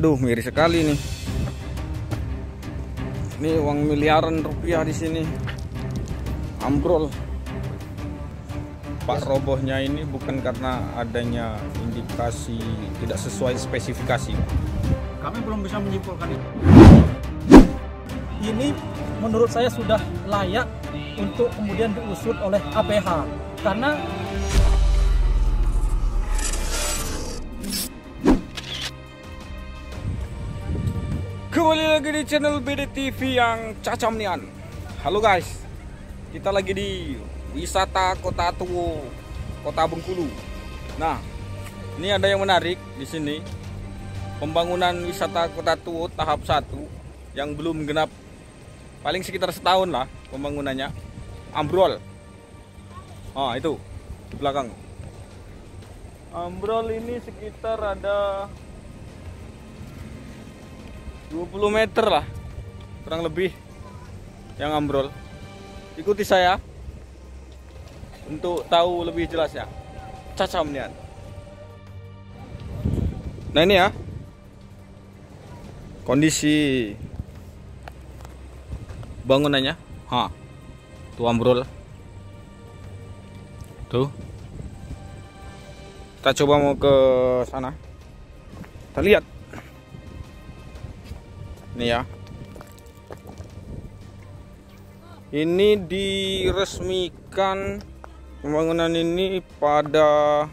Aduh, miris sekali nih. Ini uang miliaran rupiah di sini. Ambrol. Pak, robohnya ini bukan karena adanya indikasi tidak sesuai spesifikasi. Kami belum bisa menyimpulkan itu. Ini menurut saya sudah layak untuk kemudian diusut oleh APH karena kembali lagi di channel BDTV yang Cacam Nian. Halo guys, kita lagi di wisata Kota Tua, Kota Bengkulu. Nah, ini ada yang menarik di sini. Pembangunan wisata Kota Tua tahap 1 yang belum genap, paling sekitar setahun lah pembangunannya, ambrol. Ah, itu di belakang. Ambrol ini sekitar ada 20 meter lah kurang lebih yang ambrol. Ikuti saya untuk tahu lebih jelasnya. Cacam Nian. Nah, ini ya kondisi bangunannya. Tuh ambrol tuh. Kita coba mau ke sana, kita lihat. Nih ya, ini diresmikan pembangunan ini pada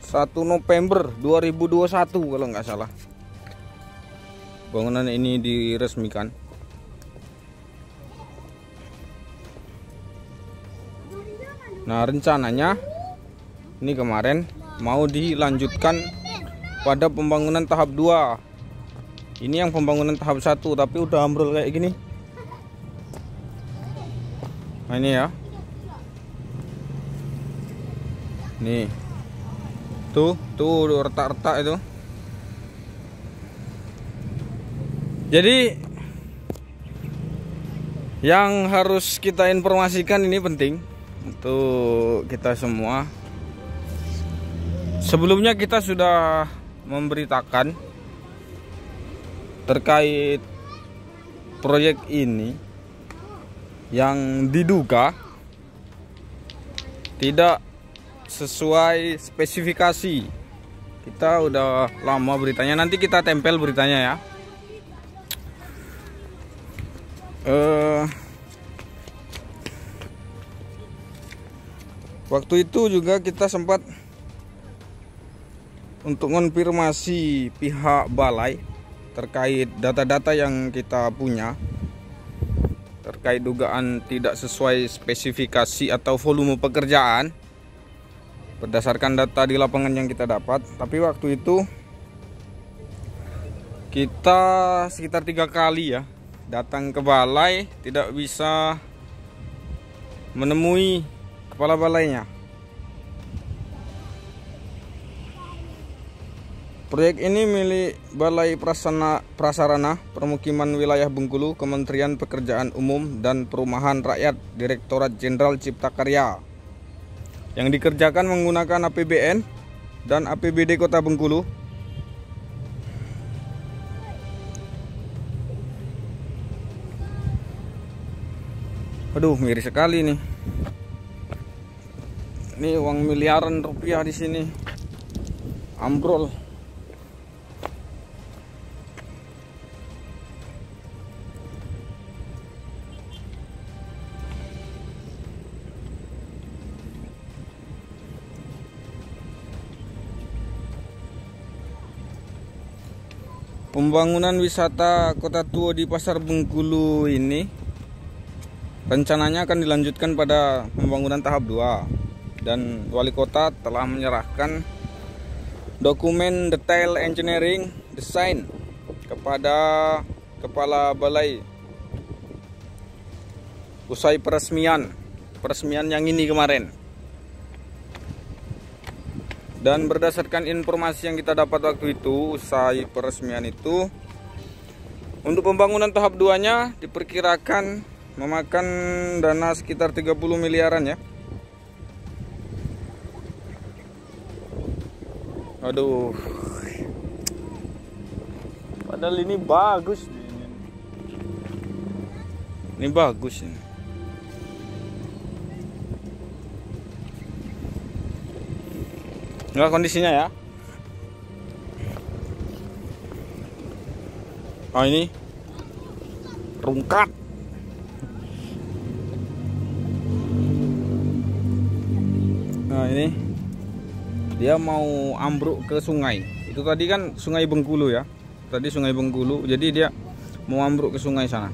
1 November 2021 kalau nggak salah. Bangunan ini diresmikan. Nah, rencananya ini kemarin mau dilanjutkan pada pembangunan tahap 2. Ini yang pembangunan tahap 1 tapi udah ambrol kayak gini. Nah, ini ya. Nih. Tuh retak-retak itu. Jadi yang harus kita informasikan ini penting untuk kita semua. Sebelumnya kita sudah memberitakan terkait proyek ini yang diduga tidak sesuai spesifikasi. Kita udah lama beritanya, nanti kita tempel beritanya ya. Waktu itu juga kita sempat untuk konfirmasi pihak balai terkait data-data yang kita punya terkait dugaan tidak sesuai spesifikasi atau volume pekerjaan berdasarkan data di lapangan yang kita dapat. Tapi waktu itu kita sekitar 3 kali ya datang ke balai, tidak bisa menemui kepala balainya. Proyek ini milik Balai Prasarana Permukiman Wilayah Bengkulu, Kementerian Pekerjaan Umum dan Perumahan Rakyat, Direktorat Jenderal Cipta Karya, yang dikerjakan menggunakan APBN dan APBD Kota Bengkulu. Aduh, miris sekali nih. Ini uang miliaran rupiah di sini. Ambrol. Pembangunan wisata Kota Tua di Pasar Bengkulu ini rencananya akan dilanjutkan pada pembangunan tahap 2, dan Wali Kota telah menyerahkan dokumen detail engineering design kepada Kepala Balai usai peresmian yang ini kemarin. Dan berdasarkan informasi yang kita dapat waktu itu, usai peresmian itu, untuk pembangunan tahap 2-nya diperkirakan memakan dana sekitar 30 miliaran ya. Aduh, Padahal ini bagus. Ini bagus ini. Enggak kondisinya ya. Oh ini rungkat. Nah ini dia mau ambruk ke sungai. Itu tadi kan Sungai Bengkulu ya. Tadi Sungai Bengkulu. Jadi dia mau ambruk ke sungai sana.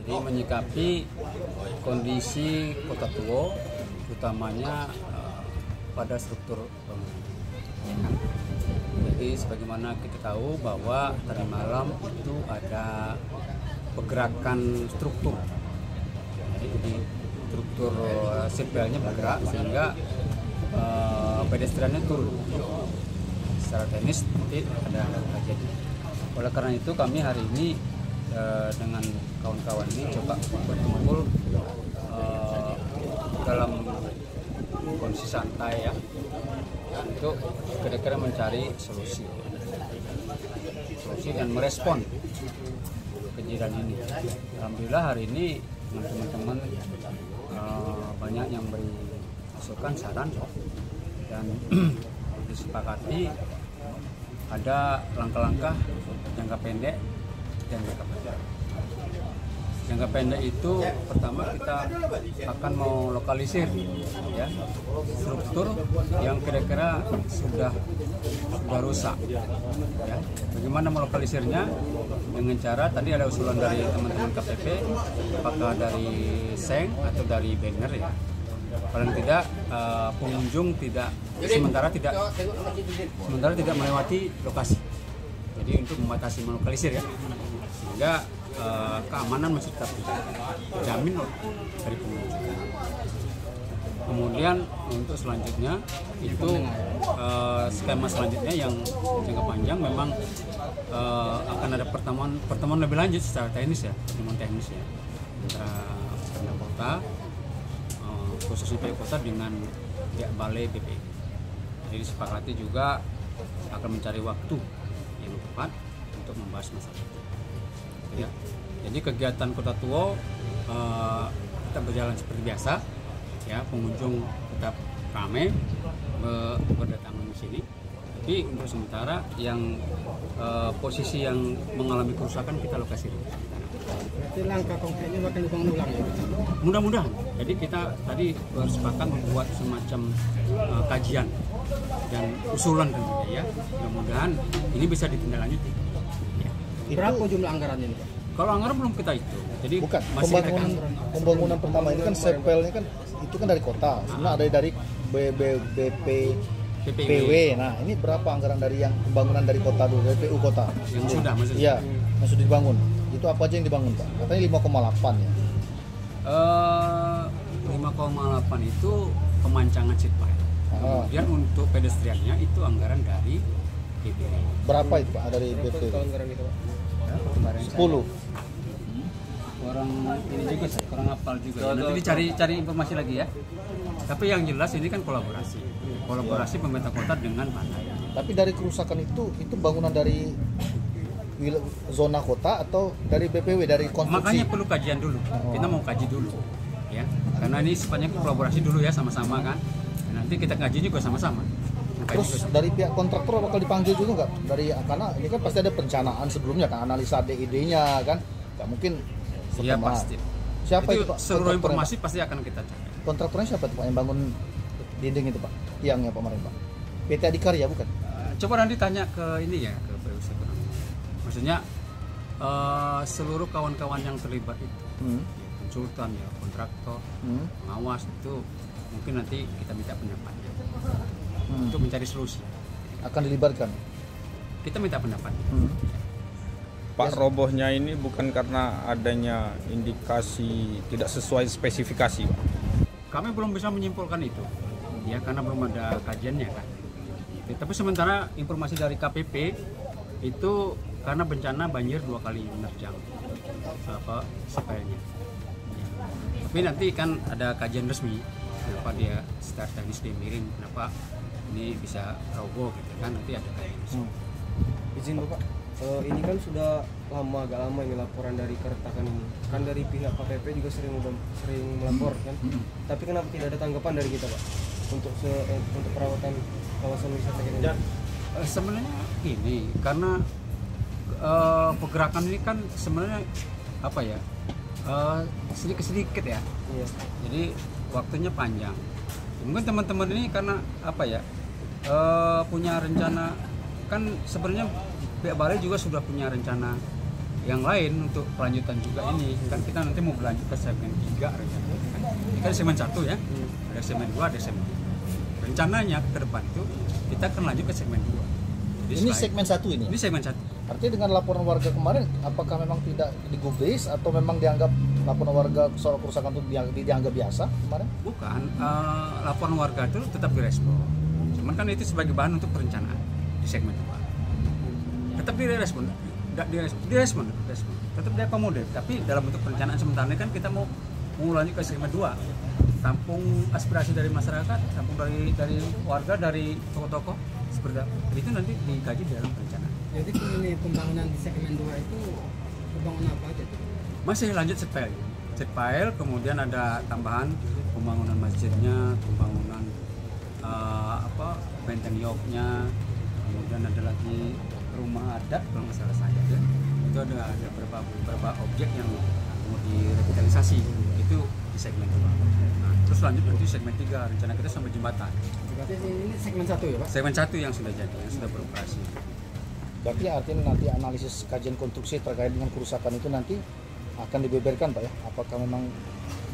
Jadi menyikapi kondisi Kota Tua, utamanya pada struktur bangunan. Jadi sebagaimana kita tahu bahwa tadi malam itu ada pergerakan struktur. Jadi struktur sipilnya bergerak sehingga pedestriannya turun. Secara teknis nanti ada kajian. Oleh karena itu kami hari ini dengan kawan-kawan ini coba berkumpul dalam kondisi santai ya, untuk kira-kira mencari solusi dan merespon kejadian ini. Alhamdulillah hari ini teman-teman banyak yang beri masukan, saran, dan disepakati ada langkah-langkah jangka pendek dan jangka panjang. Jangka pendek itu pertama kita akan mau lokalisir ya struktur yang kira-kira sudah rusak ya. Bagaimana melokalisirnya? Dengan cara tadi ada usulan dari teman-teman KPP, apakah dari seng atau dari banner ya. Paling tidak pengunjung sementara tidak melewati lokasi. Jadi untuk membatasi melokalisir ya, sehingga keamanan masih tetap dijamin dari pengunjung. Kemudian untuk selanjutnya itu skema selanjutnya yang jangka panjang memang akan ada pertemuan lebih lanjut secara teknis ya, pertemuan teknis ya antara pemerintah kota, khususnya PU Kota dengan pihak Balai BPI. Jadi disepakati juga akan mencari waktu yang tepat untuk membahas masalah itu. Ya. Jadi kegiatan Kota Tua tetap berjalan seperti biasa, ya, pengunjung tetap ramai berdatangan di sini. Tapi untuk sementara yang posisi yang mengalami kerusakan kita lokasi. Berarti langkah konkretnya bakal dibangun ulang ya? Mudah-mudahan. Jadi kita tadi bersepakat membuat semacam kajian dan usulan tentunya ya. Mudah-mudahan ini bisa ditindaklanjuti. Ya. Berapa jumlah anggarannya ini, Pak? Kalau anggaran belum kita hitung. Jadi bukan masih pembangunan pertama ini kan sepelnya kan itu kan dari kota. Sebenarnya ada dari BPW. Nah, ini berapa anggaran dari yang pembangunan dari kota dulu, dari PU kota? Yang sudah maksudnya. Iya, yang sudah dibangun. Itu apa aja yang dibangun, Pak? Katanya 5,8 ya. 5,8 itu pemancangan sitpile. Kemudian untuk pedestriannya itu anggaran dari BPW. Berapa itu, Pak, dari BPW? Anggaran itu, Pak? 10. Orang ini juga saya kurang hafal juga. Nanti dicari informasi lagi ya. Tapi yang jelas ini kan kolaborasi pemerintah kota dengan Balai. Tapi dari kerusakan itu bangunan dari zona kota atau dari BPW, dari konstruksi? Makanya perlu kajian dulu. Kita mau kaji dulu, ya. Karena ini sifatnya kolaborasi dulu ya, sama-sama kan. Nanti kita kaji juga sama-sama. Terus dari pihak kontraktor bakal dipanggil juga nggak? Karena ini kan pasti ada perencanaan sebelumnya kan, analisa DID-nya kan, nggak mungkin Iya setengah. pasti. Siapa itu, Pak? Seluruh informasi pasti akan kita cari. Kontraktornya siapa itu, Pak, yang bangun dinding itu, Pak? Tiangnya kemarin, Pak? PT Adikarya bukan? Coba nanti tanya ke ini ya, ke PUC. Maksudnya seluruh kawan-kawan yang terlibat itu, konsultan ya, kontraktor, pengawas itu mungkin nanti kita minta pendapatnya untuk mencari solusi. Akan dilibatkan? Kita minta pendapatnya. Pak, robohnya ini bukan karena adanya indikasi tidak sesuai spesifikasi, Pak. Kami belum bisa menyimpulkan itu. ya karena belum ada kajiannya kan. Ya, tapi sementara informasi dari KPP itu karena bencana banjir 2 kali menerjang spillnya. Ya. Tapi nanti kan ada kajian resmi kenapa dia secara teknis dia miring, kenapa ini bisa roboh gitu kan, nanti ada kajian resmi. Izin Bapak, ini kan sudah agak lama ini laporan dari keretakan ini. Kan dari pihak KPP juga sering melapor kan. Tapi kenapa tidak ada tanggapan dari kita Pak untuk perawatan kawasan wisata ini? Sebenarnya ini karena pergerakan ini kan sebenarnya apa ya, sedikit ya. Iya. Jadi waktunya panjang. Mungkin teman-teman ini karena apa ya, punya rencana, kan sebenarnya pihak balai juga sudah punya rencana yang lain untuk kelanjutan juga ini. Kan kita nanti mau berlanjut ke segmen 3 rencananya. Ini kan segmen 1 ya, ada segmen 2, ada segmen 3. Rencananya ke depan itu kita akan lanjut ke segmen 2. Jadi Ini segmen 1 ini. Ini segmen 1. Artinya dengan laporan warga kemarin, apakah memang tidak digubris atau memang dianggap laporan warga soal kerusakan itu dianggap biasa kemarin? Bukan, laporan warga itu tetap direspon. Cuman kan itu sebagai bahan untuk perencanaan di segmen 2. Tetap direspon, direspon. Tetap diakomodir. Tapi dalam bentuk perencanaan sementara kan kita mau lanjut ke segmen 2. Tampung aspirasi dari masyarakat, tampung dari warga, dari tokoh-tokoh seperti itu nanti dikaji dalam perencanaan. Jadi ini pembangunan di segmen 2 itu pembangunan apa aja tuh? Masih lanjut setpile, kemudian ada tambahan pembangunan masjidnya, pembangunan benteng yoknya, kemudian ada lagi rumah adat kalau nggak salah saya ya. Itu ada beberapa objek yang mau direvitalisasi, itu di segmen 2. Nah, terus lanjut nanti segmen 3, rencana kita sampai jembatan. Berarti ini segmen 1 ya Pak? Segmen 1 yang sudah jadi, yang sudah beroperasi. Berarti artinya nanti analisis kajian konstruksi terkait dengan kerusakan itu nanti akan dibeberkan Pak ya? Apakah memang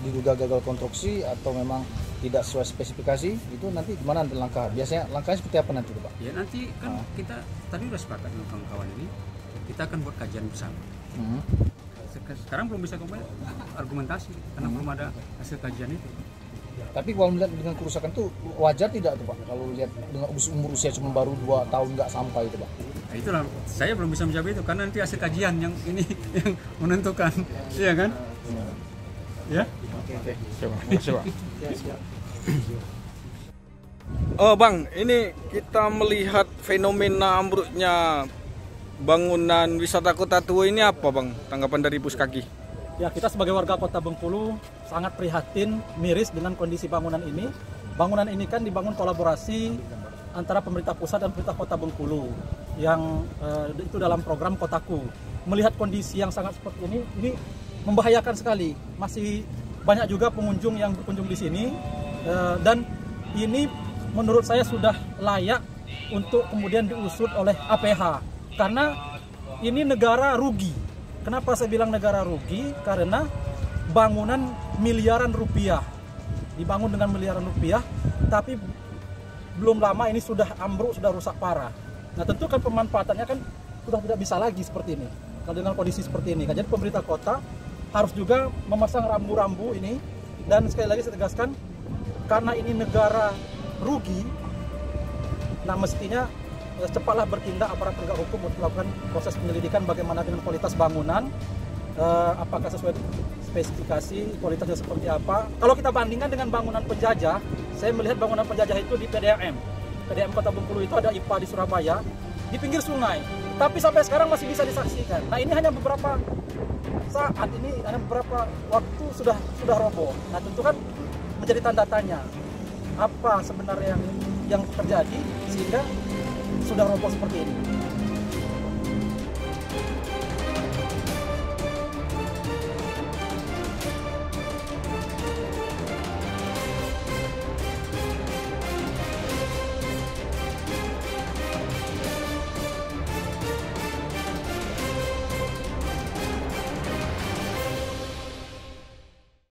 diduga gagal konstruksi atau memang tidak sesuai spesifikasi, itu nanti gimana nanti langkah? Biasanya langkahnya seperti apa nanti Pak? Ya nanti kan kita tadi udah sepakat dengan kawan-kawan ini, kita akan buat kajian bersama. Sekarang belum bisa kembali argumentasi karena belum ada hasil kajian itu. Tapi kalau melihat dengan kerusakan itu wajar tidak tuh Pak? Kalau lihat dengan umur usia cuma baru 2 tahun nggak sampai itu Pak? Nah, itulah saya belum bisa menjawab itu karena nanti hasil kajian yang ini yang menentukan, iya kan? Ya. Oke. Coba. Oh Bang, ini kita melihat fenomena ambruknya bangunan wisata Kota Tua ini apa Bang? Tanggapan dari Puskaki? Ya, kita sebagai warga Kota Bengkulu sangat prihatin, miris dengan kondisi bangunan ini. Bangunan ini kan dibangun kolaborasi antara pemerintah pusat dan pemerintah Kota Bengkulu yang itu dalam program Kotaku. Melihat kondisi yang sangat seperti ini membahayakan sekali. Masih banyak juga pengunjung yang berkunjung di sini dan ini menurut saya sudah layak untuk kemudian diusut oleh APH karena ini negara rugi. Kenapa saya bilang negara rugi? Karena bangunan miliaran rupiah, dibangun dengan miliaran rupiah, tapi belum lama ini sudah ambruk, sudah rusak parah. Nah tentu kan pemanfaatannya kan sudah tidak bisa lagi seperti ini. Kalau dengan kondisi seperti ini, jadi pemerintah kota harus juga memasang rambu-rambu ini. Dan sekali lagi saya tegaskan, karena ini negara rugi, nah mestinya cepatlah bertindak aparat penegak hukum untuk melakukan proses penyelidikan bagaimana dengan kualitas bangunan, apakah sesuai spesifikasi, kualitasnya seperti apa. Kalau kita bandingkan dengan bangunan penjajah, saya melihat bangunan penjajah itu di PDAM Kota Bengkulu itu ada IPA di Surabaya, di pinggir sungai. Tapi sampai sekarang masih bisa disaksikan. Nah ini hanya beberapa saat, ini hanya beberapa waktu sudah roboh. Nah tentu kan menjadi tanda tanya, apa sebenarnya yang terjadi sehingga sudah roboh seperti ini.